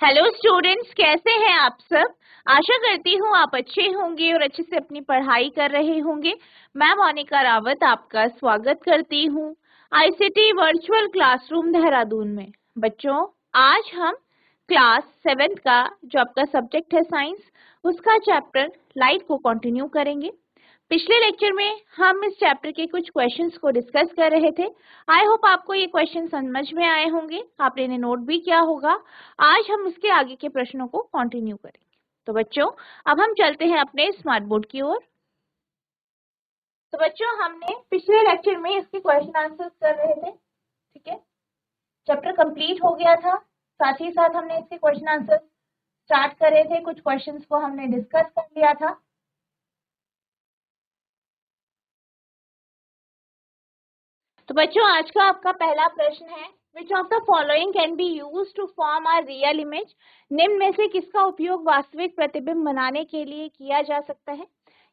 Hello students, कैसे हैं आप सब। आशा करती हूँ आप अच्छे होंगे और अच्छे से अपनी पढ़ाई कर रहे होंगे। मैं मोनिका रावत आपका स्वागत करती हूँ आईसीटी वर्चुअल क्लासरूम देहरादून में। बच्चों, आज हम क्लास 7 का जो आपका सब्जेक्ट है साइंस, उसका चैप्टर लाइट को कंटिन्यू करेंगे। पिछले लेक्चर में हम इस चैप्टर के कुछ क्वेश्चंस को डिस्कस कर रहे थे। आई होप आपको ये क्वेश्चन समझ में आए होंगे, आपने इन्हें नोट भी किया होगा। आज हम इसके आगे के प्रश्नों को कंटिन्यू करेंगे। तो बच्चों, अब हम चलते हैं अपने स्मार्ट बोर्ड की ओर। तो बच्चों, हमने पिछले लेक्चर में इसके क्वेश्चन आंसर्स कर रहे थे, ठीक है। चैप्टर कंप्लीट हो गया था, साथ ही साथ हमने इसके क्वेश्चन आंसर स्टार्ट करे थे, कुछ क्वेश्चंस को हमने डिस्कस कर लिया था। तो बच्चों, आज का आपका पहला प्रश्न है, which of the following can be use to form a real image. निम्न में से किसका उपयोग वास्तविक प्रतिबिंब बनाने के लिए किया जा सकता है।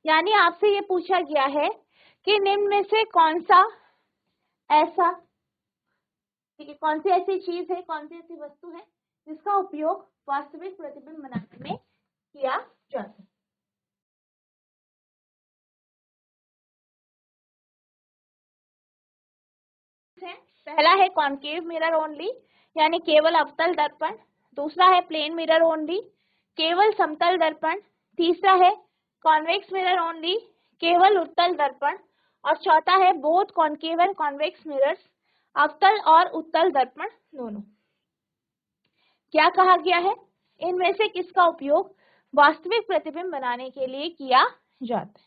यानी आपसे ये पूछा गया है कि निम्न में से कौन सा ऐसा, ठीक है, कौन सी ऐसी चीज है, कौन सी ऐसी वस्तु है जिसका उपयोग वास्तविक प्रतिबिंब बनाने में किया जा सकता है। पहला है कॉन्केव मिरर ओनली, यानी केवल अवतल दर्पण। दूसरा है प्लेन मिरर ओनली, केवल समतल दर्पण। तीसरा है कॉन्वेक्स मिरर ओनली, केवल उत्तल दर्पण। और चौथा है both concave and convex mirrors, अवतल और उत्तल दर्पण दोनों। क्या कहा गया है, इनमें से किसका उपयोग वास्तविक प्रतिबिंब बनाने के लिए किया जाता है।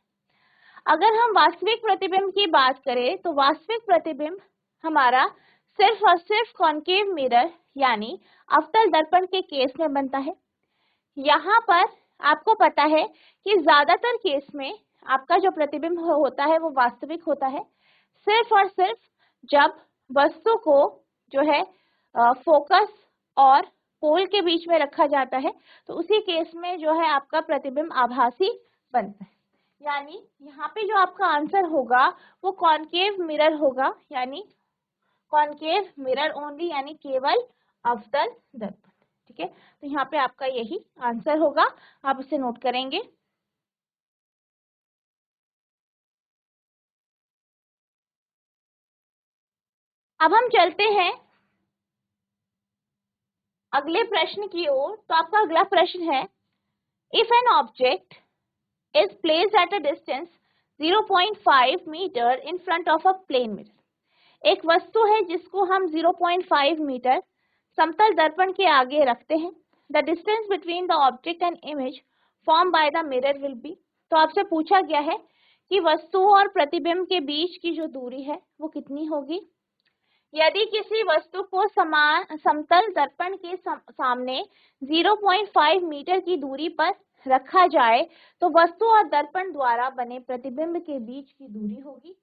अगर हम वास्तविक प्रतिबिंब की बात करें तो वास्तविक प्रतिबिंब हमारा सिर्फ और सिर्फ कॉन्केव मिरर यानी अवतल दर्पण के केस में बनता है। यहाँ पर आपको पता है कि ज्यादातर केस में आपका जो प्रतिबिंब होता है वो वास्तविक होता है सिर्फ और सिर्फ जब वस्तु को जो है फोकस और पोल के बीच में रखा जाता है, तो उसी केस में जो है आपका प्रतिबिंब आभासी बनता है। यानी यहाँ पे जो आपका आंसर होगा वो कॉन्केव मिरर होगा, यानी कॉन्केव मिरर ओनली, यानी केवल अवतल दर्पण, ठीक है। तो यहाँ पे आपका यही आंसर होगा, आप इसे नोट करेंगे। अब हम चलते हैं अगले प्रश्न की ओर। तो आपका अगला प्रश्न है, if an object is placed at a distance 0.5 metre in front of a plane mirror। एक वस्तु है जिसको हम 0.5 मीटर समतल दर्पण के आगे रखते हैं। The distance between the object and image formed by the mirror will be। तो आपसे पूछा गया है कि वस्तु और प्रतिबिंब के बीच की जो दूरी है वो कितनी होगी। यदि किसी वस्तु को समान समतल दर्पण के सामने 0.5 मीटर की दूरी पर रखा जाए तो वस्तु और दर्पण द्वारा बने प्रतिबिंब के बीच की दूरी होगी।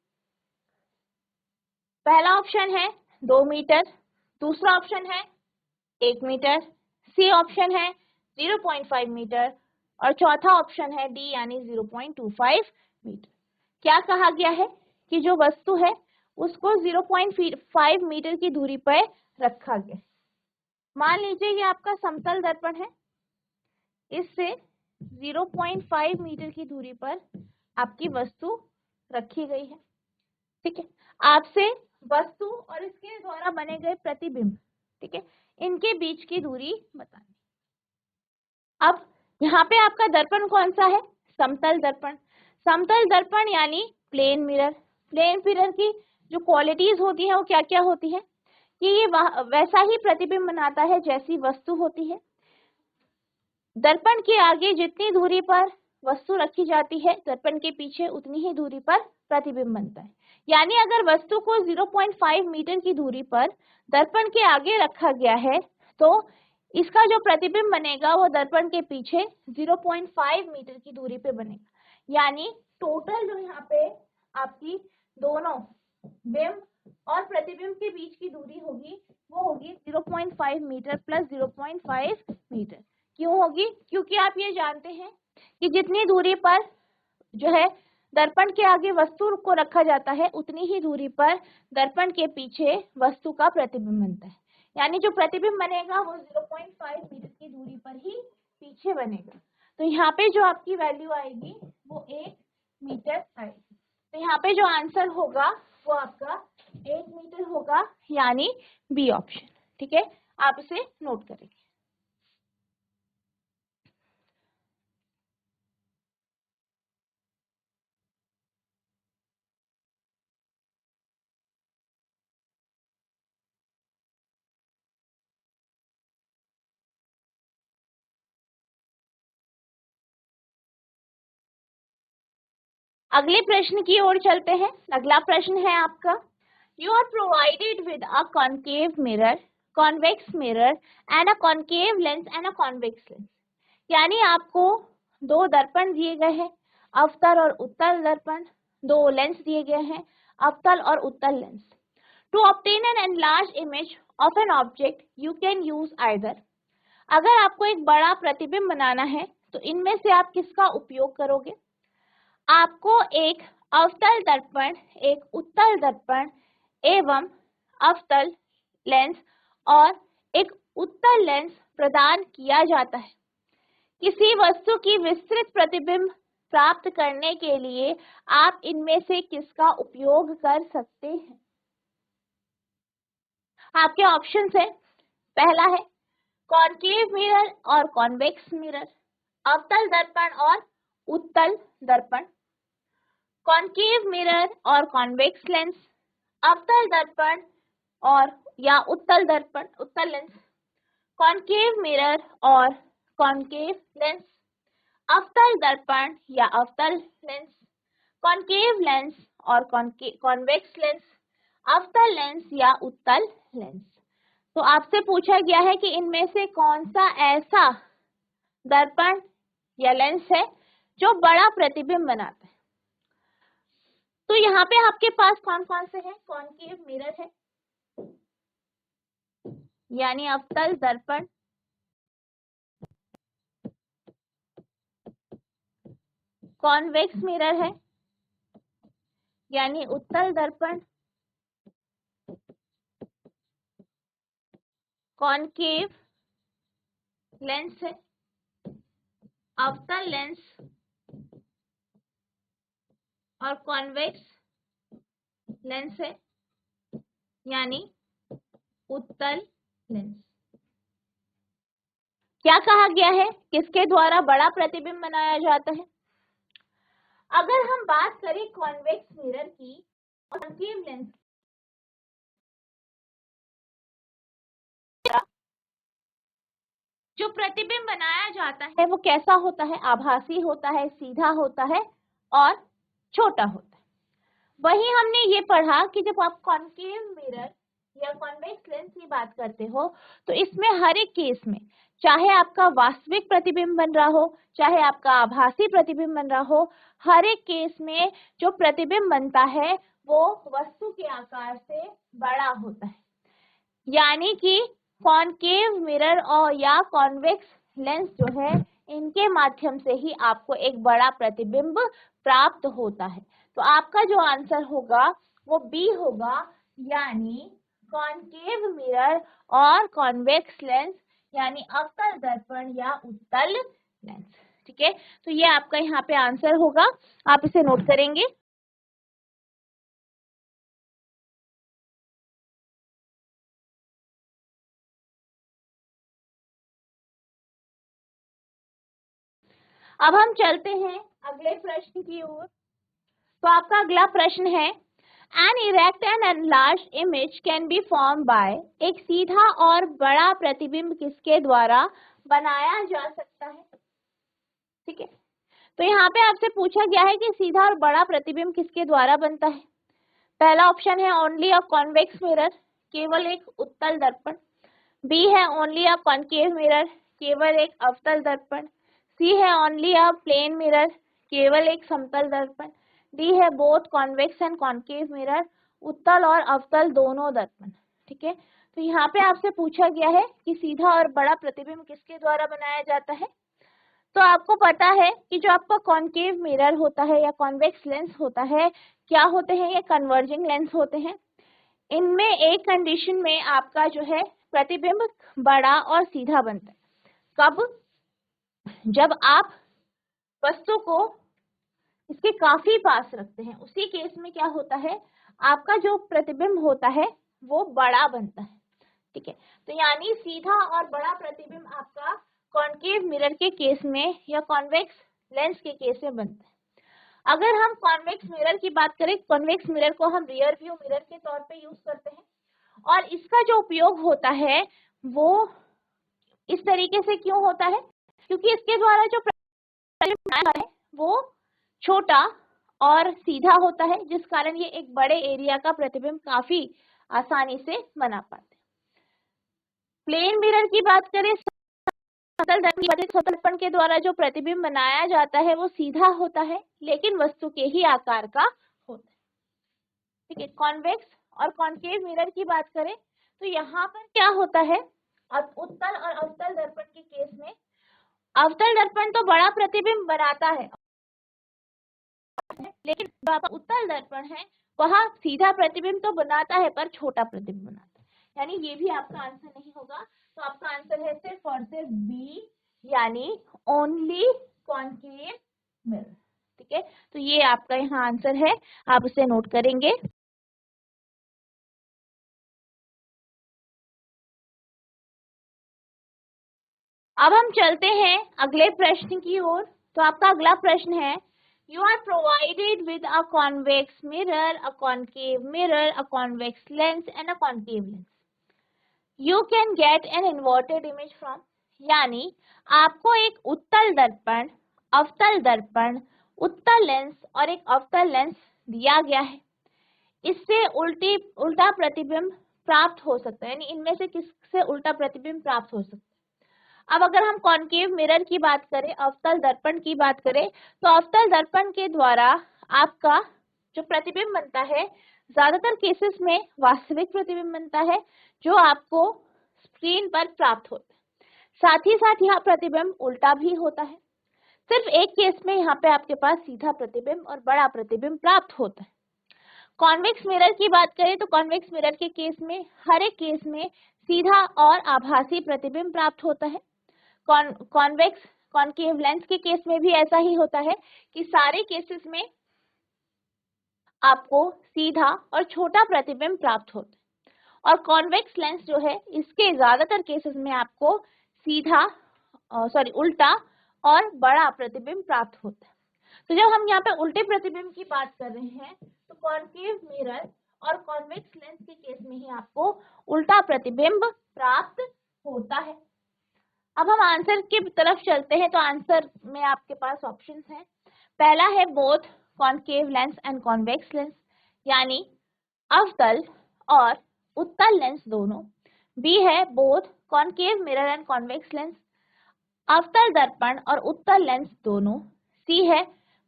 पहला ऑप्शन है 2 मीटर, दूसरा ऑप्शन है 1 मीटर, सी ऑप्शन है 0.5 मीटर और चौथा ऑप्शन है डी यानी 0.25 मीटर। क्या कहा गया है कि जो वस्तु है उसको 0.5 मीटर की दूरी पर रखा गया। मान लीजिए ये आपका समतल दर्पण है, इससे 0.5 मीटर की दूरी पर आपकी वस्तु रखी गई है, ठीक है। आपसे वस्तु और इसके द्वारा बने गए प्रतिबिंब, ठीक है, इनके बीच की दूरी बतानी। अब यहाँ पे आपका दर्पण कौन सा है, समतल दर्पण। समतल दर्पण यानी प्लेन मिरर। प्लेन मिरर की जो क्वालिटीज होती है वो क्या क्या होती है कि ये वैसा ही प्रतिबिंब बनाता है जैसी वस्तु होती है। दर्पण के आगे जितनी दूरी पर वस्तु रखी जाती है, दर्पण के पीछे उतनी ही दूरी पर प्रतिबिंब बनता है। यानी अगर वस्तु को 0.5 मीटर की दूरी पर दर्पण के आगे रखा गया है तो इसका जो प्रतिबिंब बनेगा वो दर्पण के पीछे 0.5 मीटर की दूरी पे बनेगा। यानी टोटल जो यहाँ पे आपकी दोनों बिंब और प्रतिबिंब के बीच की दूरी होगी वो होगी 0.5 मीटर प्लस 0.5 मीटर। क्यों होगी, क्योंकि आप ये जानते हैं कि जितनी दूरी पर जो है दर्पण के आगे वस्तु को रखा जाता है उतनी ही दूरी पर दर्पण के पीछे वस्तु का प्रतिबिंब बनता है। यानी जो प्रतिबिंब बनेगा वो 0.5 मीटर की दूरी पर ही पीछे बनेगा। तो यहाँ पे जो आपकी वैल्यू आएगी वो 1 मीटर आएगी। तो यहाँ पे जो आंसर होगा वो आपका 1 मीटर होगा, यानी बी ऑप्शन। ठीक है, आप इसे नोट करेंगे। अगले प्रश्न की ओर चलते हैं। अगला प्रश्न है आपका, you are provided with a concave mirror, convex mirror and a concave lens and a convex lens. यानी आपको दो दर्पण दिए गए हैं, अवतल और उत्तल दर्पण, दो लेंस दिए गए हैं, अवतल और उत्तल लेंस। To obtain an enlarge image of an object you can use either. अगर आपको एक बड़ा प्रतिबिंब बनाना है तो इनमें से आप किसका उपयोग करोगे? आपको एक अवतल दर्पण, एक उत्तल दर्पण एवं अवतल लेंस और एक उत्तल लेंस प्रदान किया जाता है। किसी वस्तु की विस्तृत प्रतिबिंब प्राप्त करने के लिए आप इनमें से किसका उपयोग कर सकते हैं? आपके ऑप्शंस है, पहला है कॉन्केव मिरर और कॉन्वेक्स मिरर, अवतल दर्पण और उत्तल दर्पण, कॉन्केव मिरर और कॉन्वेक्स लेंस, अवतल दर्पण और या उत्तल दर्पण, उत्तल लेंस, कॉन्केव मिरर और कॉन्केव लेंस, अवतल दर्पण या अवतल लेंस, कॉन्केव लेंस और कॉन्वेक्स लेंस, अवतल लेंस या उत्तल लेंस। तो आपसे पूछा गया है कि इनमें से कौन सा ऐसा दर्पण या लेंस है जो बड़ा प्रतिबिंब बनाता है। तो यहाँ पे आपके पास कौन कौन से हैं? कॉन्केव मिरर है यानी अवतल दर्पण, कॉन्वेक्स मिरर है यानी उत्तल दर्पण, कॉन्केव लेंस है, अवतल लेंस और कॉन्वेक्स लेंस है यानी उत्तल लेंस। क्या कहा गया है? किसके द्वारा बड़ा प्रतिबिंब बनाया जाता है? अगर हम बात करें कॉन्वेक्स मिरर की, कॉन्केव लेंस, जो प्रतिबिंब बनाया जाता है वो कैसा होता है? आभासी होता है, सीधा होता है और छोटा होता है। वही हमने ये पढ़ा कि जब आप कॉन्केव मिरर या कॉन्वेक्स लेंस की बात करते हो तो इसमें हर एक केस में, चाहे आपका वास्तविक प्रतिबिंब बन रहा हो, चाहे आपका आभासी प्रतिबिंब बन रहा हो, हर एक केस में जो प्रतिबिंब बनता है वो वस्तु के आकार से बड़ा होता है। यानी कि कॉन्केव मिरर और या कॉन्वेक्स लेंस जो है, इनके माध्यम से ही आपको एक बड़ा प्रतिबिंब प्राप्त होता है। तो आपका जो आंसर होगा वो बी होगा, यानी कॉन्केव मिरर और कॉन्वेक्स लेंस यानी अवतल दर्पण या उत्तल लेंस। ठीक है, तो ये आपका यहाँ पे आंसर होगा, आप इसे नोट करेंगे। अब हम चलते हैं अगले प्रश्न की ओर। तो आपका अगला प्रश्न है, an erect and enlarge image can be form by. एक सीधा और बड़ा प्रतिबिंब किसके द्वारा बनाया जा सकता है? ठीक है, तो यहाँ पे आपसे पूछा गया है कि सीधा और बड़ा प्रतिबिंब किसके द्वारा बनता है। पहला ऑप्शन है ओनली अ कॉन्वेक्स मिरर, केवल एक उत्तल दर्पण। बी है ओनली अ कॉन्केव मिरर, केवल एक अवतल दर्पण। सी है ओनली अ प्लेन मिरर, केवल एक समतल दर्पण। डी है both convex and concave mirror, उत्तल और अवतल दोनों दर्पण। ठीक है, तो यहाँ पे आपसे पूछा गया है कि सीधा और बड़ा प्रतिबिंब किसके द्वारा बनाया जाता है। तो आपको पता है कि जो आपका कॉन्केव मिरर होता है या कॉन्वेक्स लेंस होता है, क्या होते हैं? ये कन्वर्जिंग लेंस होते हैं। इनमें एक कंडीशन में आपका जो है प्रतिबिंब बड़ा और सीधा बनता है। कब? जब आप वस्तु को इसके काफी पास रखते हैं, उसी केस में क्या होता है, आपका जो प्रतिबिंब होता है वो बड़ा बनता है। ठीक है, तो यानी सीधा और बड़ा प्रतिबिंब आपका कॉन्केव मिरर के केस में या कॉन्वेक्स लेंस के केस में बनता है। अगर हम कॉन्वेक्स मिरर की बात करें, कॉन्वेक्स मिरर को हम रियर व्यू मिरर के तौर पे यूज करते हैं और इसका जो उपयोग होता है वो इस तरीके से क्यों होता है, क्योंकि इसके द्वारा जो प्रतिबिंब है वो छोटा और सीधा होता है, जिस कारण ये एक बड़े एरिया का प्रतिबिंब काफी आसानी से बना पाते हैं। प्लेन मिरर की बात करें, समतल दर्पण के द्वारा जो प्रतिबिंब बनाया जाता है वो सीधा होता है लेकिन वस्तु के ही आकार का होता है। ठीक है, कॉन्वेक्स और कॉन्केव मिरर की बात करें तो यहाँ पर क्या होता है, उत्तल और अवतल दर्पण के केस में अवतल दर्पण तो बड़ा प्रतिबिंब बनाता है लेकिन उत्तल दर्पण है वह सीधा प्रतिबिंब तो बनाता है पर छोटा प्रतिबिंब बनाता है, यानी ये भी आपका आंसर नहीं होगा। तो आपका आंसर है सिर्फ और सिर्फ बी, यानी ओनली कॉन्केव मिरर। ठीक है, तो ये आपका यहाँ आंसर है, आप उसे नोट करेंगे। अब हम चलते हैं अगले प्रश्न की ओर। तो आपका अगला प्रश्न है, you are provided with a convex mirror, a concave mirror, a convex lens and a concave lens. You can get an inverted image from, यानी आपको एक उत्तल दर्पण, अवतल दर्पण, उत्तल लेंस और एक अवतल लेंस दिया गया है। इससे उल्टा प्रतिबिंब प्राप्त हो सकता है, यानी इनमें से किससे उल्टा प्रतिबिंब प्राप्त हो सकता है। अब अगर हम कॉन्केव मिरर की बात करें, अवतल दर्पण की बात करें, तो अवतल दर्पण के द्वारा आपका जो प्रतिबिंब बनता है ज्यादातर केसेस में वास्तविक प्रतिबिंब बनता है जो आपको स्क्रीन पर प्राप्त होता है। साथ ही साथ यहाँ प्रतिबिंब उल्टा भी होता है। सिर्फ एक केस में यहाँ पे आपके पास सीधा प्रतिबिंब और बड़ा प्रतिबिंब प्राप्त होता है। कॉन्वेक्स मिरर की बात करें तो कॉन्वेक्स मिरर के केस में हर एक केस में सीधा और आभासी प्रतिबिंब प्राप्त होता है। कॉन्वेक्स कॉन्केव लेंस के केस में भी ऐसा ही होता है कि सारे केसेस में आपको सीधा और छोटा प्रतिबिंब प्राप्त होता है और कॉन्वेक्स लेंस जो है इसके ज्यादातर केसेस में आपको सीधा उल्टा और बड़ा प्रतिबिंब प्राप्त होता है। तो जब हम यहाँ पे उल्टे प्रतिबिंब की बात कर रहे हैं तो कॉन्केव मिरर और कॉन्वेक्स लेंस के केस में ही आपको उल्टा प्रतिबिंब प्राप्त होता है। अब हम आंसर की तरफ चलते हैं। तो आंसर में आपके पास ऑप्शंस हैं। पहला है both concave lens and convex lens, यानी अवतल और उत्तल लेंस दोनों। बी है both concave mirror and convex lens, अवतल दर्पण और उत्तल लेंस दोनों। सी है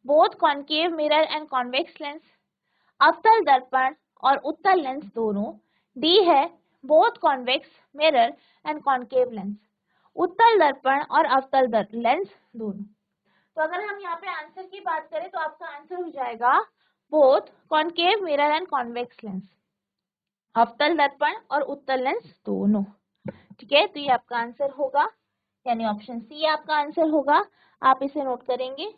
both concave mirror and convex lens, अवतल दर्पण और उत्तल लेंस दोनों। डी है both convex mirror and concave lens, उत्तल दर्पण और अवतल लेंस दोनों। तो अगर हम यहाँ पे आंसर की बात करें तो आपका आंसर हो जाएगा both concave mirror and convex lens, अवतल दर्पण और उत्तल लेंस दोनों। ठीक है, तो ये आपका आंसर होगा, यानी ऑप्शन सी आपका आंसर होगा। आप इसे नोट करेंगे।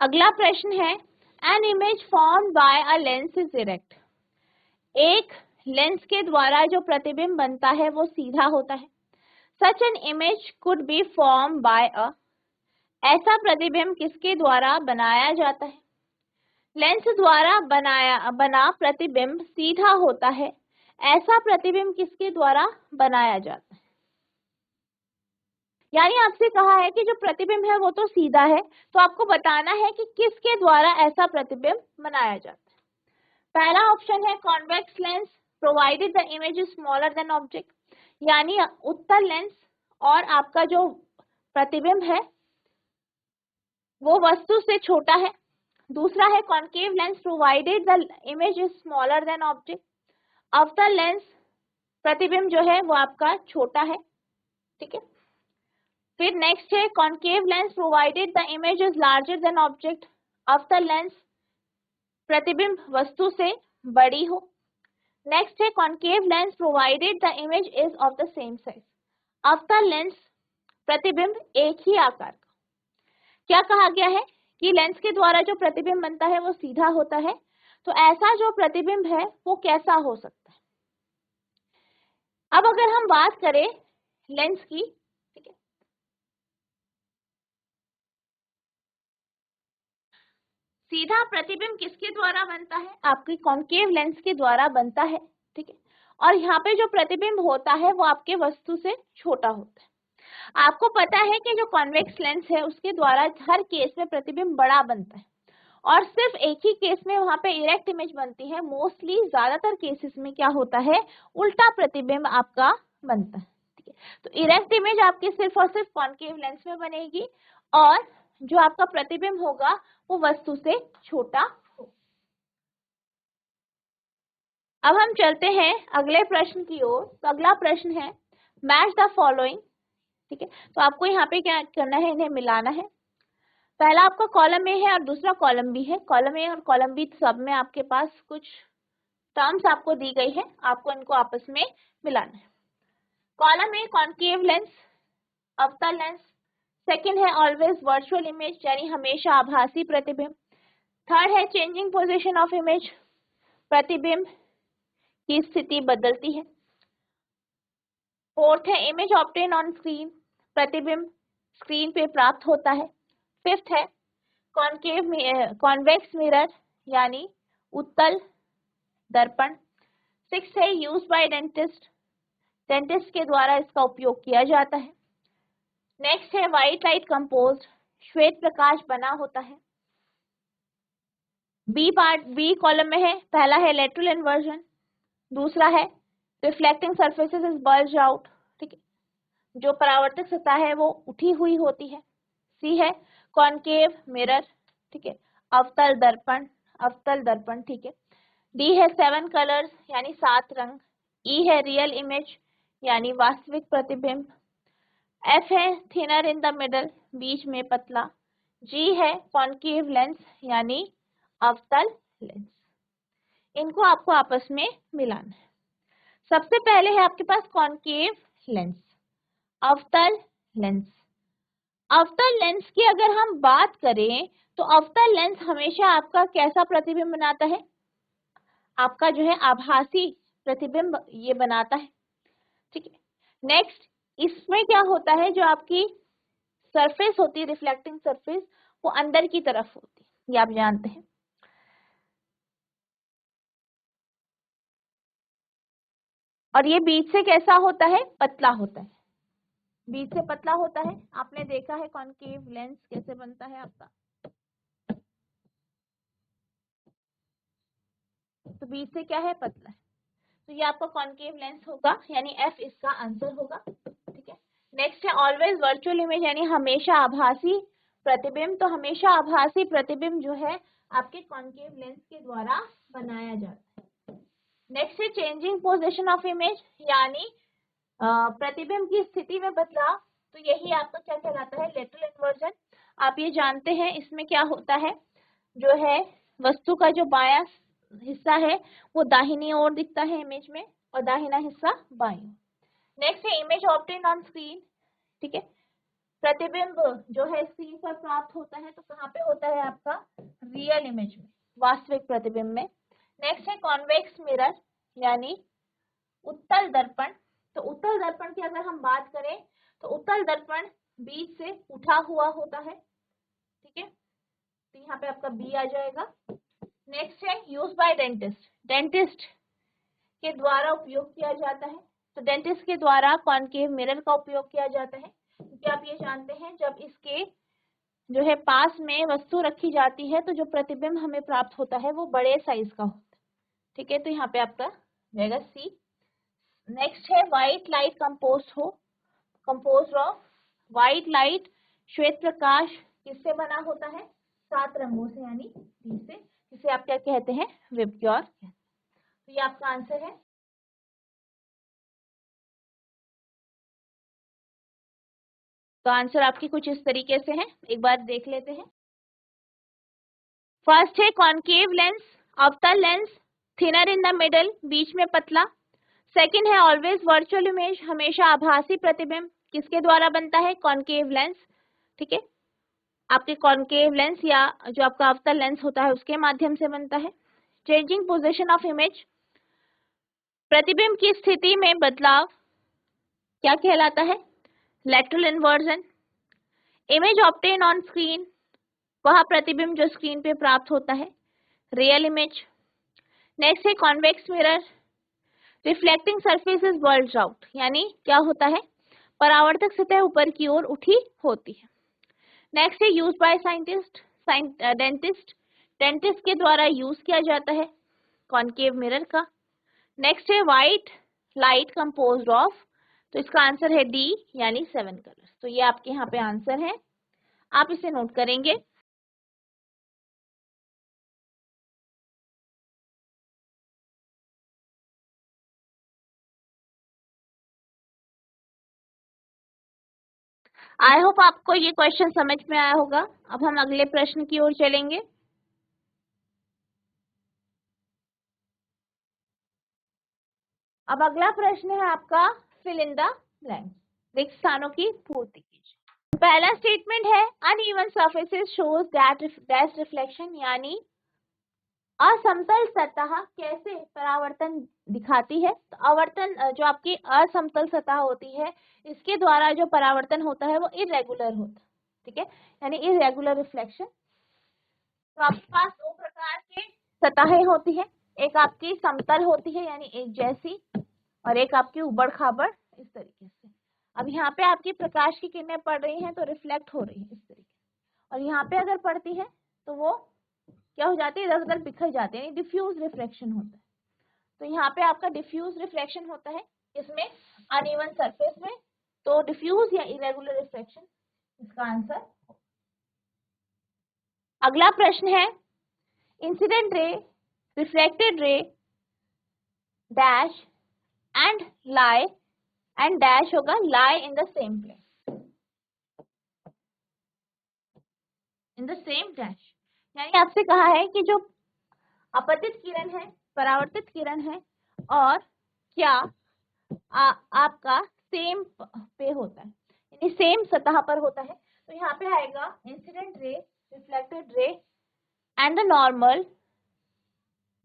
अगला प्रश्न है, an image formed by a lens is erect. एक लेंस के द्वारा जो प्रतिबिंब बनता है वो सीधा होता है। Such an image could be form by a, ऐसा प्रतिबिंब किसके द्वारा बनाया जाता है। लेंस द्वारा बना प्रतिबिंब सीधा होता है, ऐसा प्रतिबिंब किसके द्वारा बनाया जाता है। यानी आपसे कहा है कि जो प्रतिबिंब है वो तो सीधा है, तो आपको बताना है कि किसके द्वारा ऐसा प्रतिबिंब बनाया जाता है। पहला ऑप्शन है convex lens provided the image is smaller than object, यानी उत्तल लेंस और आपका जो प्रतिबिंब है वो वस्तु से छोटा है। दूसरा है concave lens provided the image is smaller than object, अवतल लेंस प्रतिबिंब जो है वो आपका छोटा है। ठीक है, फिर नेक्स्ट है concave lens provided the image is larger than object. अवतल लेंस प्रतिबिंब वस्तु से बड़ी हो। नेक्स्ट है concave lens provided the image is of the same size. अवतल लेंस प्रतिबिंब एक ही आकार का। क्या कहा गया है कि लेंस के द्वारा जो प्रतिबिंब बनता है वो सीधा होता है, तो ऐसा जो प्रतिबिंब है वो कैसा हो सकता है। अब अगर हम बात करें लेंस की, ठीक है, सीधा प्रतिबिंब किसके द्वारा बनता है, आपकी कॉन्केव लेंस के द्वारा बनता है, ठीक है। और यहाँ पे जो प्रतिबिंब होता है वो आपके वस्तु से छोटा होता है। आपको पता है कि जो कॉन्वेक्स लेंस है उसके द्वारा हर केस में प्रतिबिंब बड़ा बनता है और सिर्फ एक ही केस में वहां पे इरेक्ट इमेज बनती है। मोस्टली ज्यादातर केसेस में क्या होता है, उल्टा प्रतिबिंब आपका बनता है, ठीक है। तो इरेक्ट इमेज आपके सिर्फ और सिर्फ कॉन्केव लेंस में बनेगी और जो आपका प्रतिबिंब होगा वो वस्तु से छोटा हो। अब हम चलते हैं अगले प्रश्न की ओर। तो अगला प्रश्न है मैच द फॉलोइंग, ठीक है। तो आपको यहाँ पे क्या करना है, इन्हें मिलाना है। पहला आपका कॉलम ए है और दूसरा कॉलम बी है। कॉलम ए और कॉलम बी सब में आपके पास कुछ टर्म्स आपको दी गई है, आपको इनको आपस में मिलाना है। कॉलम ए कॉन्केव लेंस, अवतल लेंस। सेकंड है ऑलवेज वर्चुअल इमेज, यानी हमेशा आभासी प्रतिबिंब। थर्ड है चेंजिंग पोजीशन ऑफ इमेज, प्रतिबिंब की स्थिति बदलती है। फोर्थ है इमेज ऑब्टेन ऑन स्क्रीन, प्रतिबिंब स्क्रीन पे प्राप्त होता है। फिफ्थ है कॉन्केव कॉन्वेक्स मिरर, यानी उत्तल दर्पण। सिक्स है यूज बाय डेंटिस्ट, डेंटिस्ट के द्वारा इसका उपयोग किया जाता है। नेक्स्ट है व्हाइट लाइट कंपोज्ड, श्वेत प्रकाश बना होता है। बी पार्ट बी कॉलम में है, पहला है लेटरल इन्वर्जन, दूसरा है reflecting surfaces is bulge out, ठीक है, जो परावर्तक सतह है वो उठी हुई होती है। सी है कॉन्केव मिरर, ठीक है, अवतल दर्पण, अवतल दर्पण, ठीक है। डी है 7 कलर्स, यानी 7 रंग। ई है रियल इमेज, यानी वास्तविक प्रतिबिंब। एफ है थिनर इन द मिडल, बीच में पतला। जी है कॉन्केव लेंस, यानी अवतल लेंस। इनको आपको आपस में मिलाना है। सबसे पहले है आपके पास कॉन्केव लेंस, अवतल लेंस। अवतल लेंस की अगर हम बात करें तो अवतल लेंस हमेशा आपका कैसा प्रतिबिंब बनाता है, आपका जो है आभासी प्रतिबिंब ये बनाता है, ठीक है। नेक्स्ट इसमें क्या होता है, जो आपकी सरफेस होती है रिफ्लेक्टिंग सरफेस वो अंदर की तरफ होती है, ये आप जानते हैं। और ये बीच से कैसा होता है, पतला होता है, बीच से पतला होता है। आपने देखा है कॉन्केव लेंस कैसे बनता है आपका, तो बीच से क्या है, पतला है। तो ये आपका कॉन्केव लेंस होगा, यानी एफ इसका आंसर होगा, ठीक है। नेक्स्ट है ऑलवेज वर्चुअल इमेज, यानी हमेशा आभासी प्रतिबिंब। तो हमेशा आभासी प्रतिबिंब जो है आपके कॉन्केव लेंस के द्वारा बनाया जाता है। नेक्स्ट है चेंजिंग पोजीशन ऑफ इमेज, यानी प्रतिबिंब की स्थिति में बदलाव। तो यही आपका क्या कहलाता है, लेटरल इन्वर्जन। आप ये जानते हैं इसमें क्या होता है, जो है वस्तु का जो बायां हिस्सा है वो दाहिनी ओर दिखता है इमेज में और दाहिना हिस्सा बाईं ओर। नेक्स्ट है इमेज ऑब्टेन ऑन स्क्रीन, ठीक है, प्रतिबिंब जो है स्क्रीन पर प्राप्त होता है। तो कहाँ पे होता है आपका, रियल इमेज में, वास्तविक प्रतिबिंब में। नेक्स्ट है कॉन्वेक्स मिरर, यानी उत्तल दर्पण। तो उत्तल दर्पण की अगर हम बात करें तो उत्तल दर्पण बीच से उठा हुआ होता है, ठीक है। तो यहाँ पे आपका बी आ जाएगा। नेक्स्ट है यूज बाय डेंटिस्ट, डेंटिस्ट के द्वारा उपयोग किया जाता है। तो डेंटिस्ट के द्वारा कॉन्केव मिरर का उपयोग किया जाता है, क्योंकि आप ये जानते हैं जब इसके जो है पास में वस्तु रखी जाती है तो जो प्रतिबिंब हमें प्राप्त होता है वो बड़े साइज का होता है, ठीक है। तो यहाँ पे आपका रहेगा सी। नेक्स्ट है white light composed of, white light श्वेत प्रकाश किससे बना होता है, 7 रंगों से, यानी डी से, जिसे आप क्या कहते हैं, विबग्योर। तो ये आपका आंसर है। तो आंसर आपकी कुछ इस तरीके से है, एक बार देख लेते हैं। फर्स्ट है कॉनकेव लेंस, अवतल lens, thinner in the middle, बीच में पतला। सेकंड है ऑलवेज वर्चुअल इमेज, हमेशा आभासी प्रतिबिंब, किसके द्वारा बनता है, कॉनकेव लेंस, ठीक है, आपके कॉनकेव लेंस या जो आपका अवतल लेंस होता है उसके माध्यम से बनता है। चेंजिंग पोजीशन ऑफ इमेज, प्रतिबिंब की स्थिति में बदलाव क्या कहलाता है, lateral inversion. Image obtain on screen, वह प्रतिबिंब जो स्क्रीन पे प्राप्त होता है, रियल इमेज। नेक्स्ट है convex mirror, reflecting surface is bulged out, यानी क्या होता है, परावर्तक सतह ऊपर की ओर उठी होती है। नेक्स्ट है use by scientist, dentist, dentist के द्वारा यूज किया जाता है कॉनकेव मिरर का। नेक्स्ट है व्हाइट लाइट कंपोज्ड ऑफ, तो इसका आंसर है डी यानी 7 कलर्स। तो ये आपके यहाँ पे आंसर है, आप इसे नोट करेंगे। आई होप आपको ये क्वेश्चन समझ में आया होगा। अब हम अगले प्रश्न की ओर चलेंगे। अब अगला प्रश्न है आपका फिल इन द ब्लैंक, रिक्त स्थानों की पूर्ति कीजिए। पहला स्टेटमेंट है uneven surfaces shows that dash reflection, यानी असमतल सतह कैसे परावर्तन दिखाती है। तो आवर्तन जो आपकी असमतल सतह होती है इसके द्वारा जो परावर्तन होता है वो इरेगुलर होता है, ठीक है, यानी इरेगुलर रिफ्लेक्शन। तो आपके पास दो प्रकार के सतहें होती है, एक आपकी समतल होती है यानी एक जैसी, और एक आपकी उबड़ खाबड़ इस तरीके से। अब यहाँ पे आपकी प्रकाश की किरणें पड़ रही हैं तो रिफ्लेक्ट हो रही है इस तरीके से, और यहाँ पे अगर पड़ती है तो वो क्या हो जाती है, इधर उधर बिखर जाते हैं, यानी डिफ्यूज रिफ्लेक्शन होता है। तो यहाँ पे आपका डिफ्यूज रिफ्लेक्शन होता है इसमें अनइवन सरफेस में, तो डिफ्यूज या इरेगुलर रिफ्लेक्शन इसका आंसर। अगला प्रश्न है incident ray, reflected ray, dash and lie, and dash होगा lie in the same plane, in the same dash, यानी आपसे कहा है कि जो अपतित किरण है, परावर्तित किरण है, और क्या आपका सेम पे होता है, यानी सेम सतह पर होता है। तो यहाँ पे आएगा incident ray, reflected ray and the normal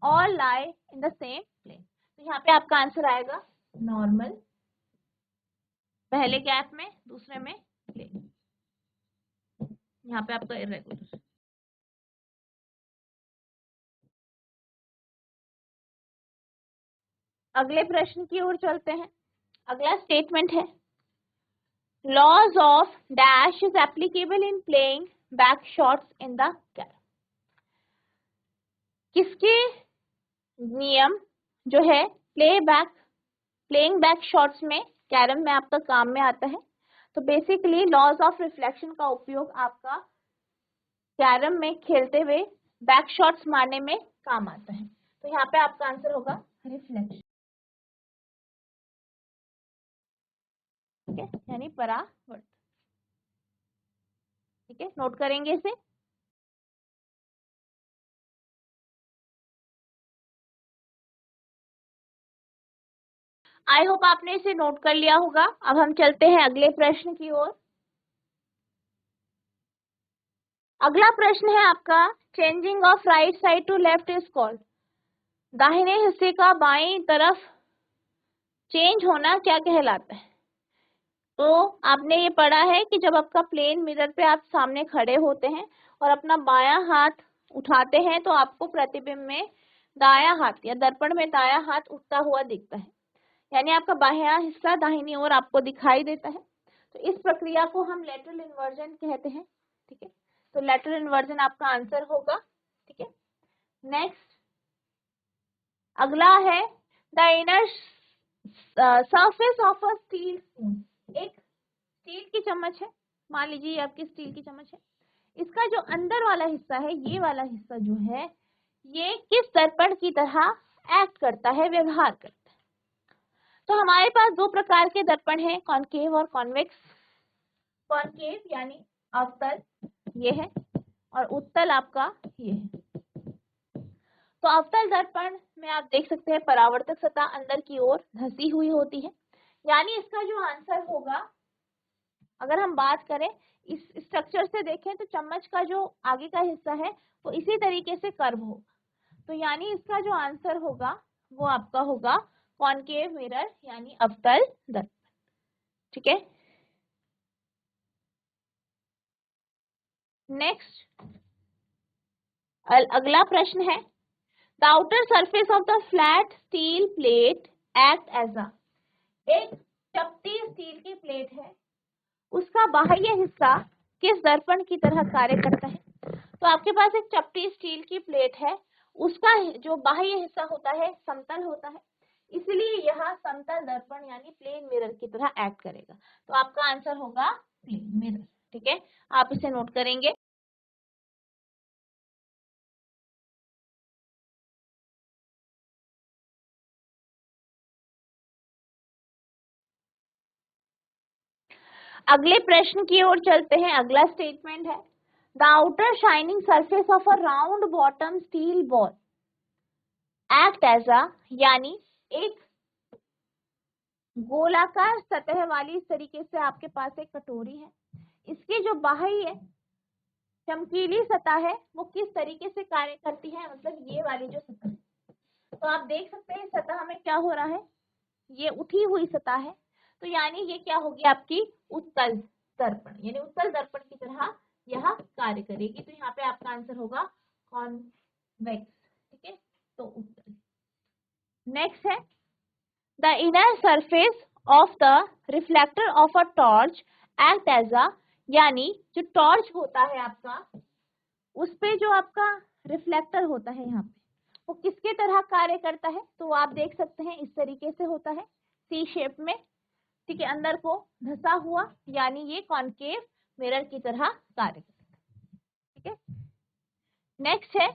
all lie in the same plane. तो यहाँ पे आपका आंसर आएगा नॉर्मल, पहले गैप में, दूसरे में प्लेन, यहाँ पे आपका इरेगुलर। अगले प्रश्न की ओर चलते हैं। अगला स्टेटमेंट है laws of dash is applicable in playing back shots in the carrom, किसके नियम जो है प्लेइंग बैक शॉट्स में कैरम में आपका काम में आता है। तो बेसिकली लॉज ऑफ रिफ्लेक्शन का उपयोग आपका कैरम में खेलते हुए बैक शॉट्स मारने में काम आता है। तो यहाँ पे आपका आंसर होगा रिफ्लेक्शन, ठीक है, यानी परावर्तन, ठीक है, नोट करेंगे इसे। आई होप आपने इसे नोट कर लिया होगा। अब हम चलते हैं अगले प्रश्न की ओर। अगला प्रश्न है आपका changing of right side to left is called, दाहिने हिस्से का बाईं तरफ चेंज होना क्या कहलाता है। तो आपने ये पढ़ा है कि जब आपका प्लेन मिरर पे आप सामने खड़े होते हैं और अपना बायां हाथ उठाते हैं तो आपको प्रतिबिंब में दायां हाथ या दर्पण में दायां हाथ उठता हुआ दिखता है, यानी आपका बायां हिस्सा दाहिनी ओर आपको दिखाई देता है। तो इस प्रक्रिया को हम लेटरल इन्वर्जन कहते हैं, ठीक है, तो लेटरल इन्वर्जन आपका आंसर होगा, ठीक है। नेक्स्ट अगला है the inner surface of a steel spoon, एक स्टील की चम्मच है, मान लीजिए आपकी स्टील की चम्मच है, इसका जो अंदर वाला हिस्सा है, ये वाला हिस्सा जो है, ये किस दर्पण की तरह एक्ट करता है, व्यवहार करता है। तो हमारे पास दो प्रकार के दर्पण हैं, कॉनकेव और कॉन्वेक्स। कॉनकेव यानी अवतल ये है और उत्तल आपका ये है। तो अवतल दर्पण में आप देख सकते हैं परावर्तक सतह अंदर की ओर धंसी हुई होती है, यानी इसका जो आंसर होगा, अगर हम बात करें इस स्ट्रक्चर से देखें तो चम्मच का जो आगे का हिस्सा है वो इसी तरीके से कर्व होगा, तो यानी इसका जो आंसर होगा वो आपका होगा कॉनकेव मिरर यानी अवतल दर्पण। ठीक है, नेक्स्ट अगला प्रश्न है, the outer surface of the flat steel plate act as a, एक चपटी स्टील की प्लेट है, उसका बाह्य हिस्सा किस दर्पण की तरह कार्य करता है। तो आपके पास एक चपटी स्टील की प्लेट है, उसका जो बाह्य हिस्सा होता है समतल होता है, इसलिए यह समतल दर्पण यानी प्लेन मिरर की तरह एक्ट करेगा। तो आपका आंसर होगा प्लेन मिरर। ठीक है, आप इसे नोट करेंगे। अगले प्रश्न की ओर चलते हैं। अगला स्टेटमेंट है, the outer shining surface of a round bottom steel ball act as a, यानी एक गोलाकार सतह वाली, इस तरीके से आपके पास एक कटोरी है, इसकी जो बाह्य चमकीली सतह है वो किस तरीके से कार्य करती है, मतलब ये वाली जो सतह है। तो आप देख सकते हैं सतह में क्या हो रहा है, ये उठी हुई सतह है, तो यानी ये क्या होगी आपकी उत्तल दर्पण, यानी उत्तल दर्पण की तरह यह कार्य करेगी। तो यहाँ पे आपका आंसर होगा कॉन्वेक्स। ठीक है, तो उत्तल। नेक्स्ट है, the inner surface of the reflector of a torch act as a, यानी जो टॉर्च होता है आपका, उस पे जो आपका रिफ्लेक्टर होता है यहाँ पे, वो किसके तरह कार्य करता है। तो आप देख सकते हैं इस तरीके से होता है, सी शेप में। ठीक है, अंदर को धंसा हुआ, यानी ये कॉनकेव मिरर की तरह कार्य करता है। ठीक है, नेक्स्ट है,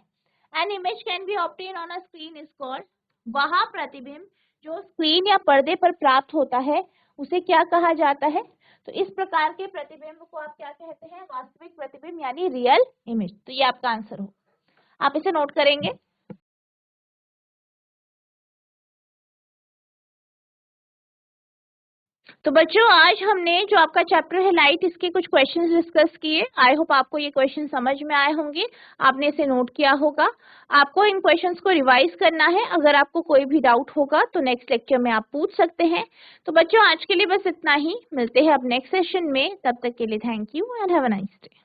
an image can B obtain on a screen is called, वह प्रतिबिंब जो स्क्रीन या पर्दे पर प्राप्त होता है उसे क्या कहा जाता है। तो इस प्रकार के प्रतिबिंब को आप क्या कहते हैं, वास्तविक प्रतिबिंब यानी रियल इमेज। तो ये आपका आंसर हो, आप इसे नोट करेंगे। तो बच्चों आज हमने जो आपका चैप्टर है लाइट, इसके कुछ क्वेश्चंस डिस्कस किए। आई होप आपको ये क्वेश्चन समझ में आए होंगे, आपने इसे नोट किया होगा। आपको इन क्वेश्चंस को रिवाइज करना है, अगर आपको कोई भी डाउट होगा तो नेक्स्ट लेक्चर में आप पूछ सकते हैं। तो बच्चों आज के लिए बस इतना ही, मिलते हैं अब नेक्स्ट सेशन में, तब तक के लिए thank you and have a nice day.